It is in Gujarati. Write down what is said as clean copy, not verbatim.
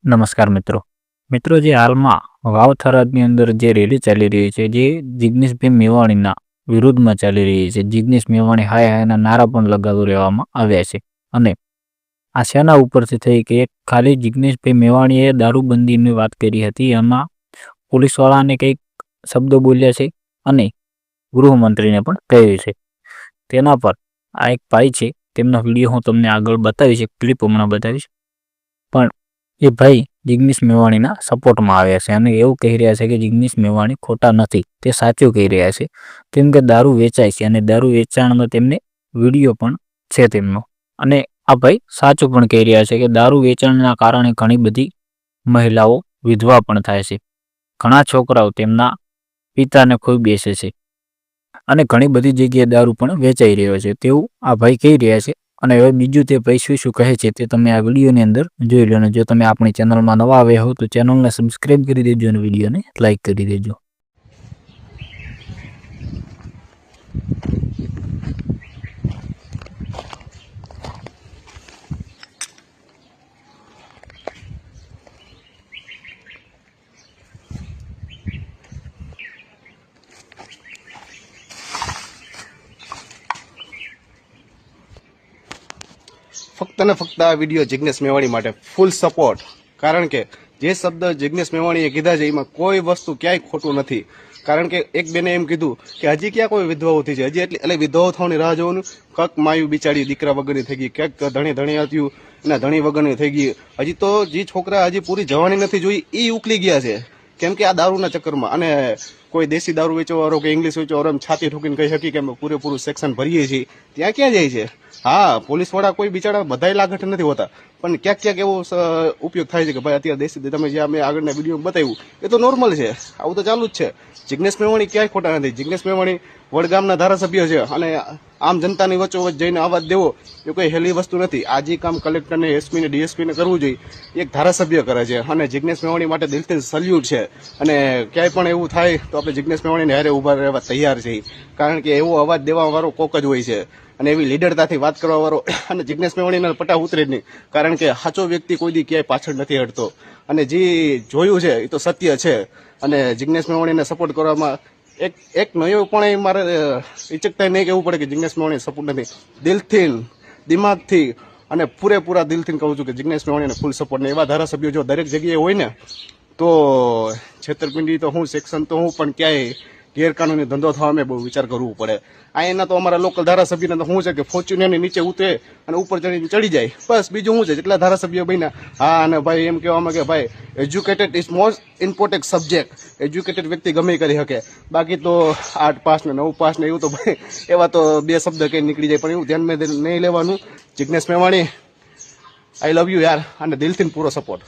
નમસ્કાર મિત્રો. મિત્રો, જે હાલમાં વાવ થરાદની અંદર જે રેલી ચાલી રહી છે, જે જિગ્નેશભાઈ મેવાણીના વિરુદ્ધમાં ચાલી રહી છે. જિગ્નેશ મેવાણી હાય હાયના નારા પણ લગાવી રહેવામાં આવ્યા છે. અને આ શેના ઉપરથી થઈ કે ખાલી જિગ્નેશભાઈ મેવાણીએ દારૂબંધીની વાત કરી હતી, એમાં પોલીસવાળાને કંઈક શબ્દો બોલ્યા છે અને ગૃહમંત્રીને પણ કહ્યું છે. તેના પર આ એક ભાઈ છે, તેમનો વિડીયો હું તમને આગળ બતાવીશ, એક ક્લિપ હમણાં બતાવીશ. પણ એ ભાઈ જિગ્નેશ મેવાણીના સપોર્ટમાં આવ્યા છે અને એવું કહી રહ્યા છે કે જિગ્નેશ મેવાણી ખોટા નથી, તે સાચું કહી રહ્યા છે. કેમ કે દારૂ વેચાય છે અને દારૂ વેચાણનો તેમને વિડીયો પણ છે તેમનો. અને આ ભાઈ સાચું પણ કહી રહ્યા છે કે દારૂ વેચાણના કારણે ઘણી બધી મહિલાઓ વિધવા પણ થાય છે. ઘણા છોકરાઓ તેમના પિતાને ખોઈ બેસે છે અને ઘણી બધી જગ્યાએ દારૂ પણ વેચાઈ રહ્યો છે તેવું આ ભાઈ કહી રહ્યા છે. અને હવે બીજું તે ભાઈ શું કહે છે તે તમે આ વિડીયોની અંદર જોઈ લો. અને જો તમે આપણી ચેનલમાં નવા આવ્યા હો તો ચેનલને સબસ્ક્રાઈબ કરી દેજો અને વિડીયોને લાઈક કરી દેજો. ફક્ત ને ફક્ત આ વિડીયો જિગ્નેશ મેવાણી માટે ફૂલ સપોર્ટ. કારણ કે જે શબ્દ જિગ્નેશ મેવાણીએ કીધા છે એમાં કોઈ વસ્તુ ક્યાંય ખોટું નથી. કારણ કે એક બેને એમ કીધું કે હજી ક્યાં કોઈ વિધવાઓ થઈ છે, હજી એટલે વિધવાઓ થવાની રાહ જોવાનું. કક માયું બિચારી દીકરા વગરની થઈ ગઈ, ક્યાંક ધણી થયું અને ધણી વગરની થઈ ગઈ. હજી તો જે છોકરા હજી પૂરી જવાની નથી જોઈ એ ઉકલી ગયા છે. કેમ કે આ દારૂના ચક્કરમાં. અને કોઈ દેશી દારૂ વેચવાવાળો કે ઇંગ્લિશ વેચવાવાળો એમ છાતી ઠોકીને કહી શકી કે અમે પૂરેપૂરું સેક્શન ભરીએ છીએ, ત્યાં ક્યાં જાય છે? હા, પોલીસવાળા કોઈ બિચારા બધાય લાગઠ નથી હોતા, પણ ક્યાંક ક્યાંક એવો ઉપયોગ થાય છે કે ભાઈ અત્યારે દેશી તમે જે અમે આગળના વિડીયો બતાવ્યું એ તો નોર્મલ છે, આવું તો ચાલુ જ છે. જિગ્નેશ મેવાણી ક્યાંય ખોટા નથી. જિગ્નેશ મેવાણી વડગામના ધારાસભ્ય છે અને આમ જનતાની વચ્ચોવચ જઈને અવાજ દેવો એ કોઈ હેલી વસ્તુ નથી. આ જે કામ કલેક્ટરને, એસપીને, ડીએસપીને કરવું જોઈએ એક ધારાસભ્ય કરે છે. અને જિગ્નેશ મેવાણી માટે દિલથી સલ્યુટ છે. અને ક્યાંય પણ એવું થાય તો આપણે જિગ્નેશ મેવાણીને હારે ઊભા રહેવા તૈયાર છીએ. કારણ કે એવો અવાજ દેવાવાળો કોક જ હોય છે અને એવી લીડરતાથી વાત કરવાવાળો. અને જિગ્નેશ મેવાણીના પટા ઉતરે જ નહીં. કારણ કે સાચો વ્યક્તિ કોઈ દી ક્યાંય પાછળ નથી હટતો. અને જે જોયું છે એ તો સત્ય છે. અને જિગ્નેશ મેવાણીને સપોર્ટ કરવામાં એક નયો પણ મારે ઈચકતા નહીં કહેવું પડે કે જિગ્નેશ મેવાણી સપોર્ટ નથી. દિલથી, દિમાગથી અને પૂરેપૂરા દિલથી કહું છું કે જિગ્નેશ મેવાણીને ફૂલ સપોર્ટ. ને એવા ધારાસભ્યો જો દરેક જગ્યાએ હોય ને તો છેતરપિંડી તો હું, સેક્શન તો હું, પણ ક્યાંય ગેરકાનૂની ધંધો થવા અમે બહુ વિચાર કરવું પડે. આ એના તો અમારા લોકલ ધારાસભ્યને તો શું છે કે ફોર્ચ્યુનરની નીચે ઉતરે અને ઉપર ચડી જાય, બસ. બીજું શું છે? જેટલા ધારાસભ્યો બન્યા, હા. અને ભાઈ એમ કહેવામાં કે ભાઈ educated is most important subject. Educated વ્યક્તિ ગમે કરી શકે. બાકી તો 8 પાસ ને 9 પાસ ને એવું તો ભાઈ એવા તો બે શબ્દ કઈ નીકળી જાય, પણ એવું ધ્યાનમાં નહીં લેવાનું. જિગ્નેશ મેવાણી, આઈ લવ યુ યાર. અને દિલથી પૂરો સપોર્ટ.